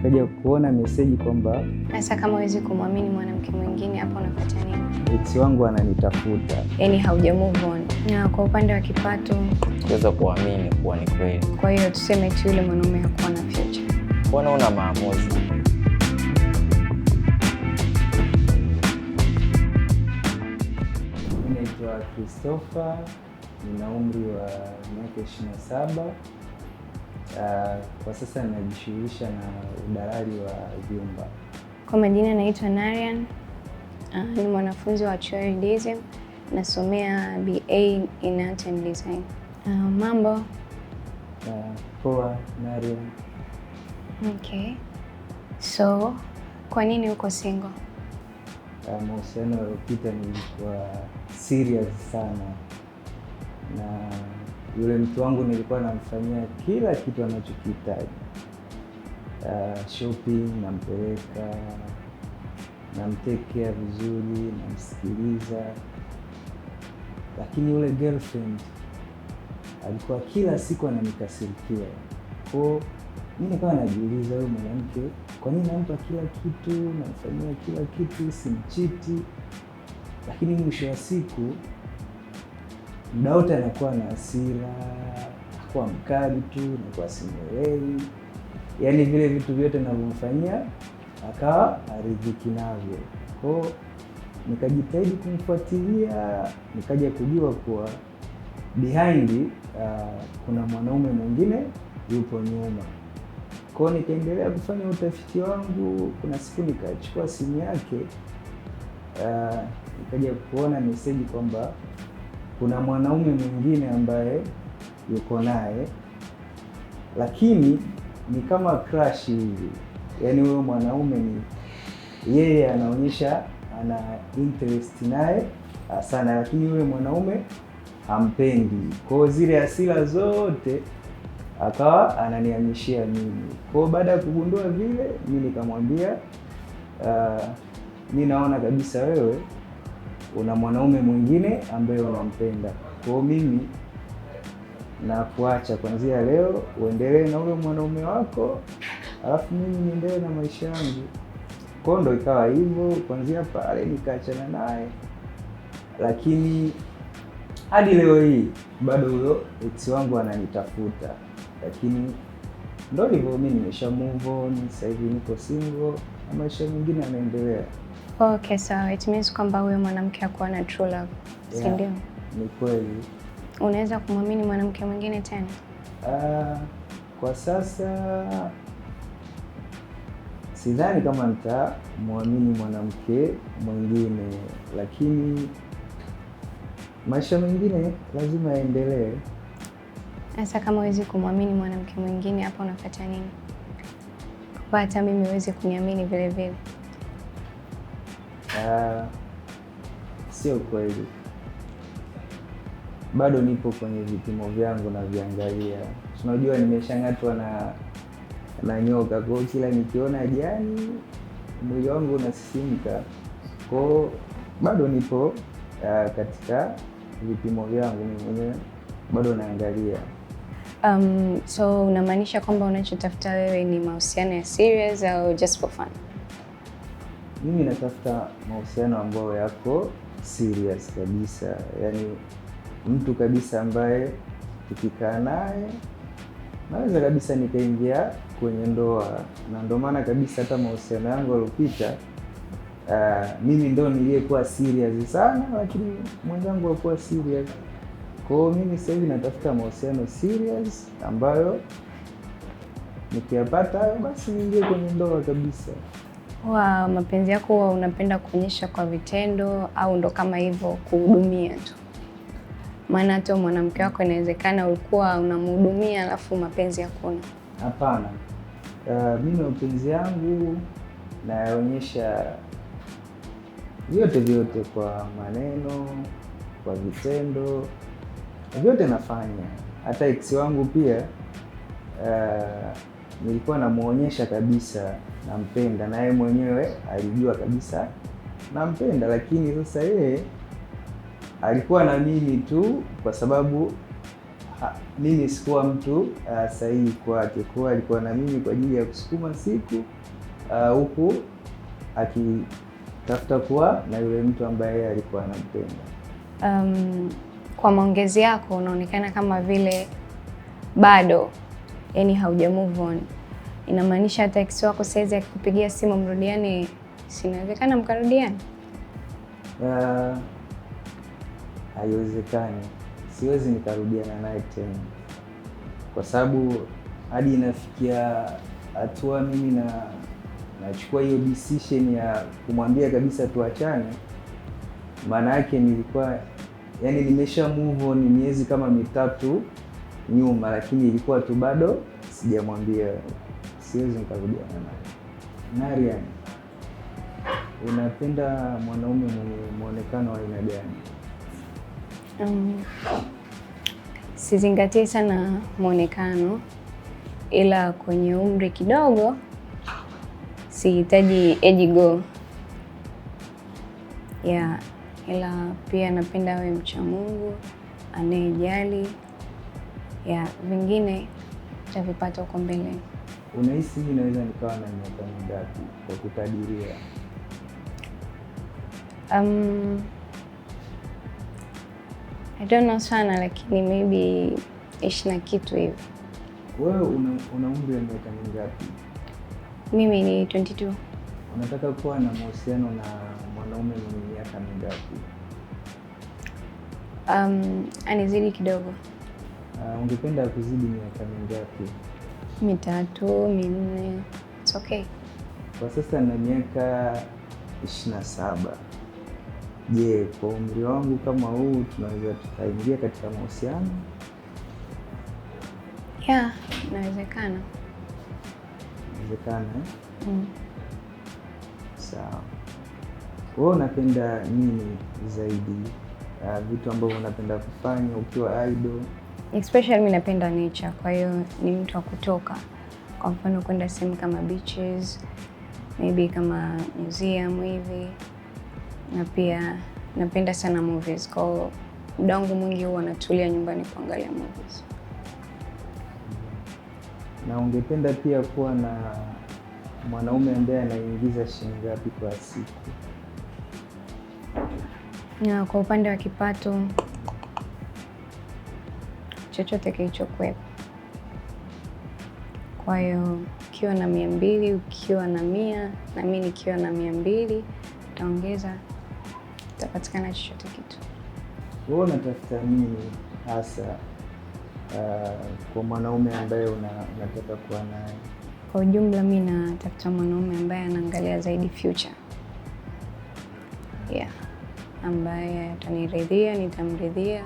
nikaja kuona meseji kwamba sasa kama huwezi kumwamini mwanamke mwingine, hapo unafuata nini? ex wangu ananitafuta. Yaani hauja move on. Na kwa upande wa kipato kuweza kuamini kuwa ni kweli. Kwa hiyo tuseme tu yule mwanaume hakuwa na future. Mbona una maamuzi? Naitwa Christopher, nina umri wa miaka 27. Kwa sasa ninajishughulisha na udalali wa vyumba. Kwa majina naitwa Narian. Ni mwanafunzi wa Chuo Design, nasomea BA in Art and Design. Mambo? Poa, Narian. Okay. So, kwa nini uko single? Mahusiano yaliyopita nilikuwa serious sana, na yule mtu wangu nilikuwa namfanyia kila kitu anachokihitaji. Shopping nampeleka, namtake care vizuri, namsikiliza. Lakini yule girlfriend alikuwa kila siku ananikasirikia. Kwa mimi nikawa najiuliza, huyu mwanamke kwa nini nampa kila kitu, namfanyia kila kitu, simchiti? Lakini mwisho wa siku muda wote anakuwa na hasira, anakuwa mkali tu, anakuwa simuelewi. Yaani vile vitu vyote ninavyomfanyia akawa haridhiki navyo. Kwa nikajitahidi kumfuatilia, nikaja kujua kuwa behind kuna mwanaume mwingine yupo nyuma. Kwa nikaendelea kufanya utafiti wangu. Kuna siku nikachukua simu yake, nikaja kuona meseji kwamba kuna mwanaume mwingine ambaye yuko naye, lakini ni kama crush hivi. Yaani huyo mwanaume ni yeye anaonyesha ana interest naye sana, lakini yule mwanaume hampendi. Kwa zile hasira zote akawa ananihamishia mimi. Kwa baada ya kugundua vile, mimi nikamwambia mimi naona kabisa wewe una mwanaume mwingine ambaye unampenda. Kwa mimi na kuacha kuanzia leo, uendelee na ule mwanaume wako, alafu mimi niendelee na maisha yangu. Kwa ndo ikawa hivyo. Kuanzia pale nikaachana naye, lakini hadi leo hii bado huyo ex wangu ananitafuta. Lakini ndo hivyo, mimi nimesha move on, sasa hivi niko single na maisha mengine yanaendelea. Okay, so it means kwamba huyo mwanamke hakuwa na true love, si ndio? Ni kweli. Unaweza kumwamini mwanamke mwingine tena? Kwa sasa sidhani kama nitamwamini mwanamke mwingine, lakini maisha mengine lazima yaendelee. Sasa kama huwezi kumwamini mwanamke mwingine, hapo unafuata nini? Kwa hata mimi huwezi kuniamini vile vile. Sio kweli. Bado nipo kwenye vipimo vyangu na viangalia. Unajua nimeshang'atwa na nyoka. Kwa kila nikiona jani mwili wangu unasisimka. Kwa bado nipo katika vipimo vyangu mimi mwenyewe, bado naangalia. So unamaanisha kwamba unachotafuta wewe ni mahusiano ya serious au just for fun? Mimi natafuta mahusiano ambayo yako serious kabisa. Yaani mtu kabisa ambaye tukikaa naye naweza kabisa nikaingia kwenye ndoa. Na ndio maana kabisa hata mahusiano yangu yaliyopita, mimi ndo niliyekuwa serious sana, lakini mwenzangu hakuwa serious. Kwa hiyo mimi sasa hivi natafuta mahusiano serious ambayo nikiyapata hayo basi niingie kwenye ndoa kabisa. Mapenzi yako huwa unapenda kuonyesha kwa vitendo au ndo kama hivyo kuhudumia tu? Maana hata mwanamke wako inawezekana ulikuwa unamhudumia alafu mapenzi hakuna. Hapana. Mimi mapenzi yangu nayaonyesha vyote kwa maneno, kwa vitendo, vyote nafanya. Hata ex wangu pia nilikuwa namuonyesha kabisa nampenda, na yeye mwenyewe alijua kabisa nampenda, lakini sasa yeye alikuwa na mimi tu kwa sababu mimi sikuwa mtu sahihi kwake, kwa alikuwa na mimi kwa ajili ya kusukuma siku huku akitafuta kuwa na yule mtu ambaye yeye alikuwa anampenda. Kwa maongezi yako unaonekana kama vile bado yani hauja move on. Inamaanisha hata ex wako saizi akikupigia simu mrudiane, sinawezekana mkarudiane? Haiwezekani, siwezi nikarudiana naye tena, kwa sababu hadi inafikia hatua mimi nachukua hiyo decision ya kumwambia kabisa tuachane. Maana yake nilikuwa yani nimesha move on miezi kama 3 nyuma, lakini ilikuwa tu bado sijamwambia. Siwezi nikarudiana naye. Narian, unapenda mwanaume mwenye muonekano wa aina gani? Sizingatii sana muonekano, ila kwenye umri kidogo sihitaji age go. Ila pia napenda awe mcha Mungu, anayejali. Vingine tutavipata huko mbele. Unahisi mimi naweza nikawa na miaka mingapi kwa kukadiria? I don't know sana, lakini maybe 20 na kitu hivi. Wewe una umri wa miaka mingapi? Mimi ni 22. Unataka kuwa na mahusiano na mwanaume mwenye miaka mingapi? Anizidi kidogo. Ungependa kuzidi miaka mingapi? 3, 4. It's okay. Kwa sasa na miaka 27. Je, kwa umri wangu kama huu tunaweza tukaingia katika mahusiano? Inawezekana. Inawezekana. Sawa. Wewe unapenda nini zaidi? Vitu ambavyo unapenda kufanya ukiwa idle? Especially mimi napenda nature, kwa hiyo ni mtu wa kutoka. Kwa mfano kwenda sehemu kama beaches, maybe kama museum hivi. Na pia napenda sana movies, kwa muda wangu mwingi huwa natulia nyumbani kuangalia movies. Na ungependa pia kuwa na mwanaume ambaye anaingiza shilingi ngapi kwa siku? Na kwa upande wa kipato, chochote kilichokuwepo. Kwa hiyo ukiwa na 200, ukiwa na 100, na mimi nikiwa na 200, utaongeza, utapatikana chochote kitu. Wewe unatafuta nini hasa kwa mwanaume ambaye unataka kuwa naye? Kwa ujumla mimi natafuta mwanaume ambaye anaangalia zaidi future. Ambaye ataniridhia, nitamridhia,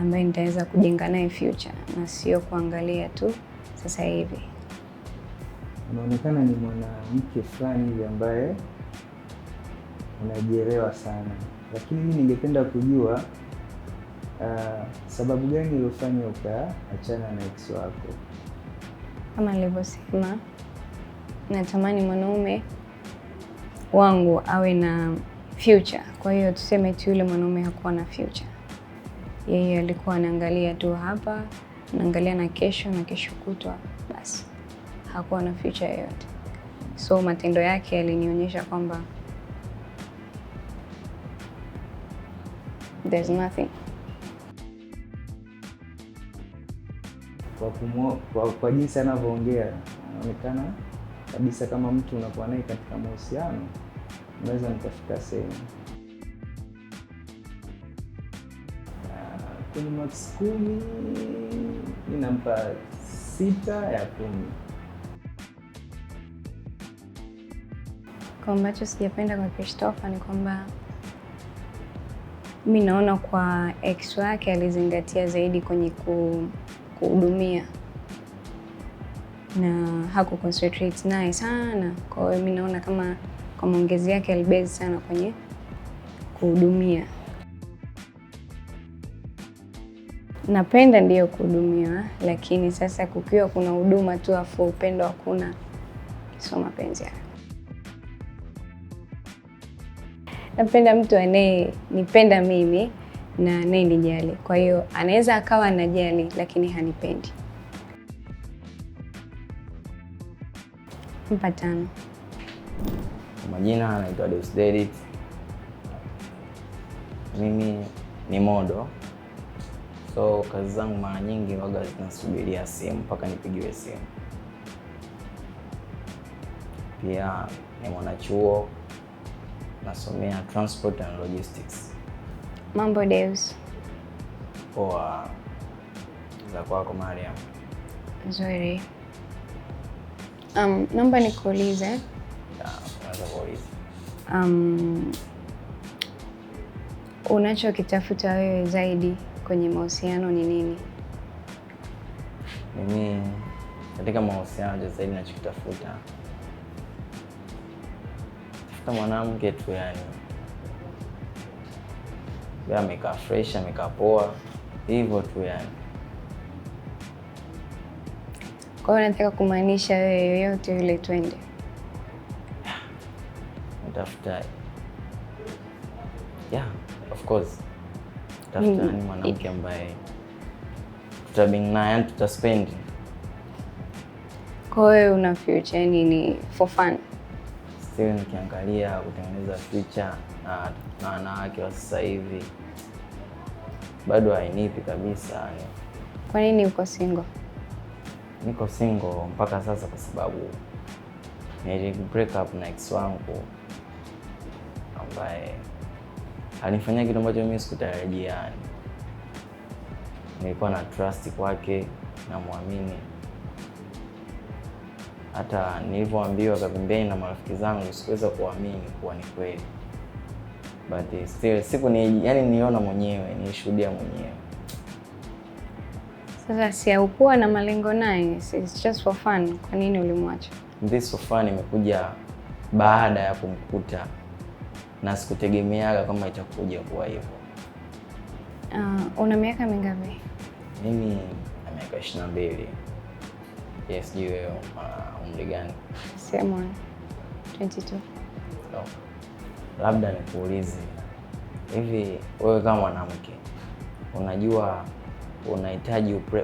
ambaye nitaweza kujenga naye future na sio kuangalia tu sasa hivi. Unaonekana ni mwanamke fulani hivi ambaye unajielewa sana, lakini mimi ningependa kujua sababu gani iliyofanya ukaachana na ex wako? Kama nilivyosema, natamani mwanaume wangu awe na future. Kwa hiyo tuseme tu yule mwanaume hakuwa na future. Yeye alikuwa anaangalia tu hapa, anaangalia na kesho kutwa, basi. Hakuwa na future yoyote. So matendo yake yalinionyesha kwamba there's nothing. Kwa jinsi anavyoongea, anaonekana kabisa kama mtu unakuwa naye katika mahusiano, unaweza nikafika sehemu. Kwenye max 10, ninampa 6 ya 10. Kwa ambacho sijapenda kwa Christopher ni kwamba mimi naona kwa ex wake alizingatia zaidi kwenye kuhudumia na hakuconcentrate naye sana. Kwa hiyo mimi naona kama kwa maongezi yake alibase sana kwenye kuhudumia. Napenda ndiyo kuhudumiwa, lakini sasa kukiwa kuna huduma tu afu upendo hakuna, sio mapenzi haya. Napenda mtu anayenipenda mimi na anyenijali. Kwa hiyo anaweza akawa anajali lakini hanipendi. Mpa 5. Kwa majina anaitwa Deusdedit. Mimi ni modo. So kazi zangu mara nyingi waga zinasubiria simu mpaka nipigiwe simu. Pia ni mwanachuo, nasomea transport and logistics. Mambo Deus. Poa. Za kwako Mariam? Nzuri. Naomba nikuulize. Unaweza kuuliza. Unachokitafuta wewe zaidi kwenye mahusiano ni nini? Mimi katika mahusiano zaidi ninachokitafuta, tafuta mwanamke tu yani. Yeye amekaa fresh, amekaa poa, hivyo tu yani. Kwa hiyo nataka kumaanisha wewe yoyote yule twende. Natafuta, yeah, of course. Tafuta ni mwanamke ambaye tutabing naye, yani tutaspend. Kwa hiyo una future yani ni for fun. Still nikiangalia kutengeneza future na wanawake wa sasa hivi bado hainipi kabisa yani. Kwa nini uko single? Niko single mpaka sasa kwa sababu nili break up na ex wangu ambaye alinifanyia kitu ambacho mimi sikutarajia yani. Nilikuwa na trust kwake na muamini. Hata nilivyoambiwa kabimbeni na marafiki zangu sikuweza kuamini kuwa ni kweli. But still siku yani niona mwenyewe, nilishuhudia mwenyewe. Sasa si haukuwa na malengo naye, it's just for fun. Kwa nini ulimwacha? This for fun imekuja baada ya kumkuta na sikutegemeaga kama itakuja kuwa hivyo. Una miaka mingapi? Mimi na miaka 22. Yes, sijui wewe umri gani? Same one. 22. No. Labda nikuulize, hivi wewe kama mwanamke unajua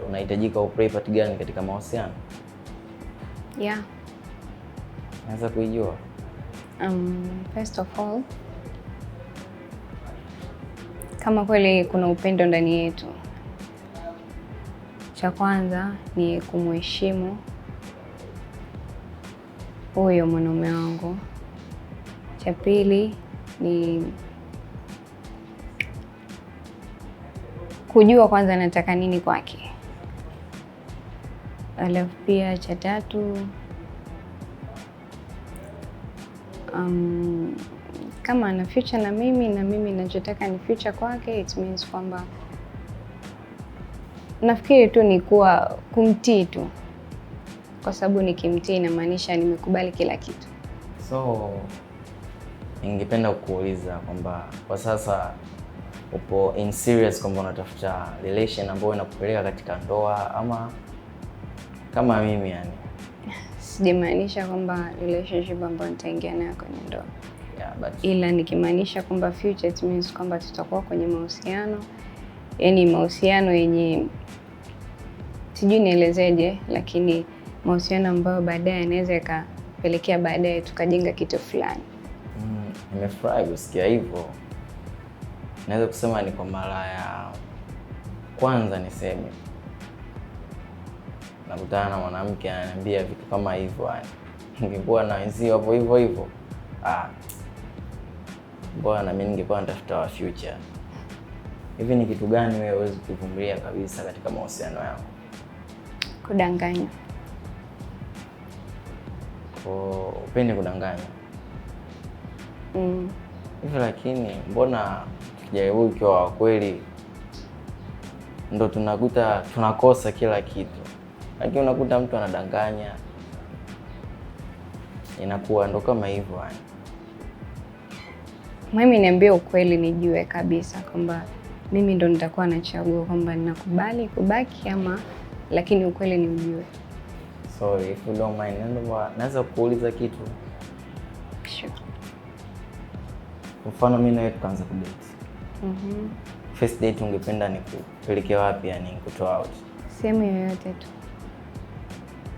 unahitajika uplay part gani katika mahusiano? Yeah. Naweza kuijua? First of all, kama kweli kuna upendo ndani yetu, cha kwanza ni kumheshimu huyo mwanaume wangu. Cha pili ni kujua kwanza nataka nini kwake. Alafu pia cha tatu, kama ana future na mimi ninachotaka ni future kwake, it means kwamba nafikiri tu ni kuwa kumtii tu, kwa sababu nikimtii inamaanisha nimekubali kila kitu. So ningependa kukuuliza kwamba kwa sasa upo in serious kwamba unatafuta relation ambayo inakupeleka katika ndoa ama kama mimi yani? Sijamaanisha kwamba relationship ambayo nitaingia nayo kwenye ndoa. Yeah, but ila nikimaanisha kwamba future, it means kwamba tutakuwa kwenye mahusiano, yani mahusiano yenye sijui nielezeje, lakini mahusiano ambayo baadaye yanaweza yakapelekea baadaye tukajenga kitu fulani. Nimefurahi kusikia hivyo. Naweza kusema ni kwa mara ya kwanza niseme nakutana na mwanamke ananiambia vitu kama hivyo yani. Ningekuwa na wenzio hapo hivyo hivyo, bwana mimi ningekuwa natafuta wa future. Hivi ni kitu gani wewe huwezi kuvumilia kabisa katika mahusiano yako? Kudanganya. Upende kudanganya? Hivi lakini mbona tukijaribu ukiwa wa kweli ndo tunakosa kila kitu, lakini unakuta mtu anadanganya, inakuwa ndo kama hivyo yani. Mimi niambie ukweli nijue kabisa kwamba mimi ndo nitakuwa nachagua kwamba ninakubali kubaki ama, lakini ukweli ni ujue. So if you don't mind, naweza kuuliza kitu? Sure. Mfano mimi na wewe tukaanza kudate. first date ungependa nikupeleke wapi, yani kutoa out? Sehemu yoyote tu.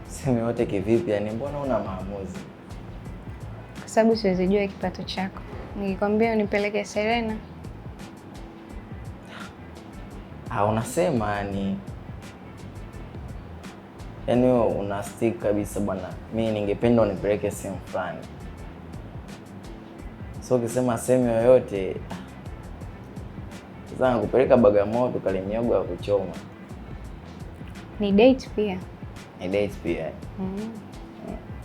Sehemu yoyote kivipi? Yani mbona una maamuzi? Kwa sababu siwezi jua kipato chako. Nikikwambia unipeleke Serena. Unasema yani una stick kabisa bwana. Mimi ningependa unipeleke sehemu fulani. So ukisema sehemu yoyote, sasa nakupeleka Bagamoyo tukale mihogo ya kuchoma. Ni date pia. Ni date pia.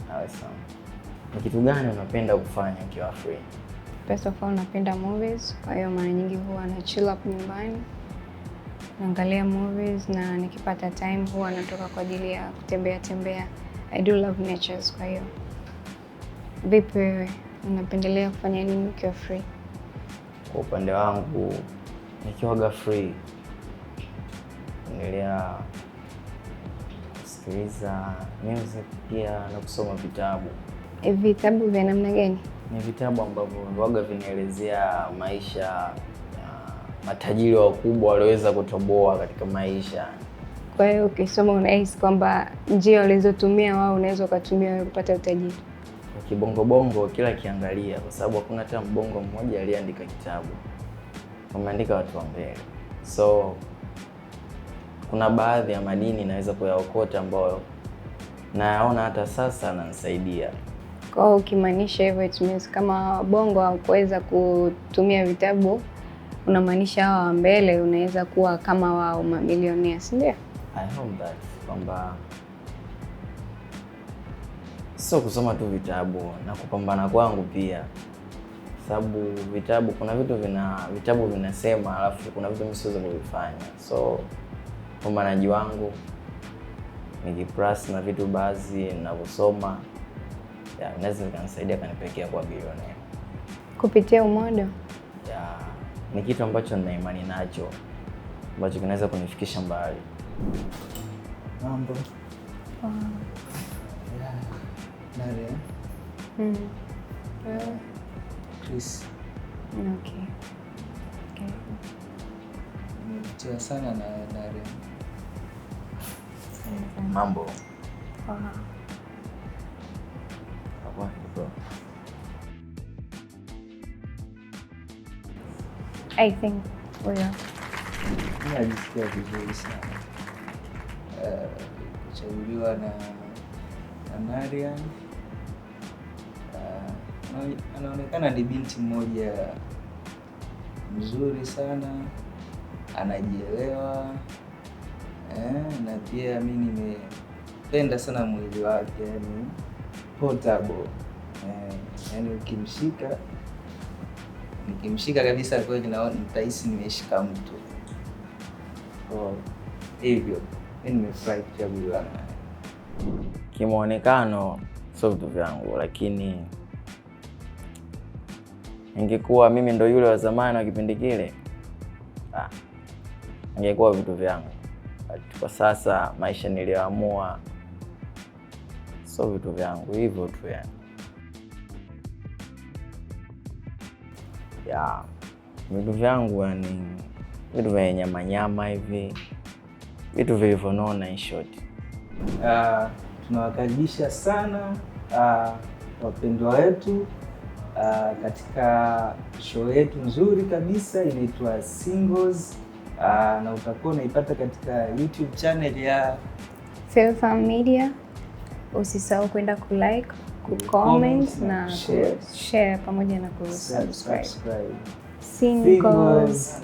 Sawa sawa. Ni kitu gani unapenda kufanya ukiwa free? First of all, napenda movies. Kwa hiyo mara nyingi huwa na chill up nyumbani, naangalia movies, na nikipata time huwa natoka kwa ajili ya kutembea tembea. I do love natures. Kwa hiyo vipi wewe, unapendelea kufanya nini ukiwa free? Kwa upande wangu nikiwa free naendelea kusikiliza music pia na kusoma vitabu. Vitabu vya namna gani? Ni vitabu ambavyo huaga vinaelezea maisha ya matajiri wakubwa walioweza kutoboa katika maisha. Kwa hiyo ukisoma unahisi kwamba njia walizotumia wao unaweza ukatumia wewe kupata utajiri? Kibongo kila kiangalia, kwa sababu hakuna hata mbongo mmoja aliyeandika kitabu. Wameandika watu wa mbele. So kuna baadhi ya madini naweza kuyaokota ambayo nayaona hata sasa ananisaidia. Kwa hiyo ukimaanisha hivyo, it means kama bongo hakuweza kutumia vitabu, unamaanisha hao wa mbele unaweza kuwa kama wao mamilionea, si ndio? I hope that kwamba sio kusoma tu vitabu na kupambana kwangu pia, sababu vitabu kuna vitabu vinasema, alafu kuna vitu mimi siwezi kuvifanya. So pambanaji wangu nikipress na vitu baadhi ninavyosoma naweza nikanisaidia kanipelekea kwa bilionea kupitia umodo. Ni kitu ambacho nina imani nacho ambacho kinaweza kunifikisha mbali. Mambo. Nare. Chris. Okay. Nimevutiwa sana na Nare. Mambo. I think we are. Najisikia vizuri sana kuchaguliwa na Mariam. Anaonekana ni binti mmoja mzuri sana, anajielewa, na pia mimi nimependa sana mwili wake, yani portable, yani nikimshika kabisa kwa nitahisi nimeshika mtu. Hivyo mimi nimefurahi kuchaguliwa naye. Kimuonekano sio vitu vyangu, lakini ingekuwa mimi ndo yule wa zamani wa kipindi kile, ingekuwa vitu vyangu. Kwa sasa maisha niliyoamua sio vitu vyangu, hivyo tu yani. Vitu vyangu yani vitu vya nyama hivi, vitu vilivyonona in short. Tunawakaribisha sana wapendwa wetu katika show yetu nzuri kabisa inaitwa Singles, na utakuwa unaipata katika YouTube channel ya Feelfarm Media. Usisahau kwenda kucomment na share pamoja na kusubscribe. Singles.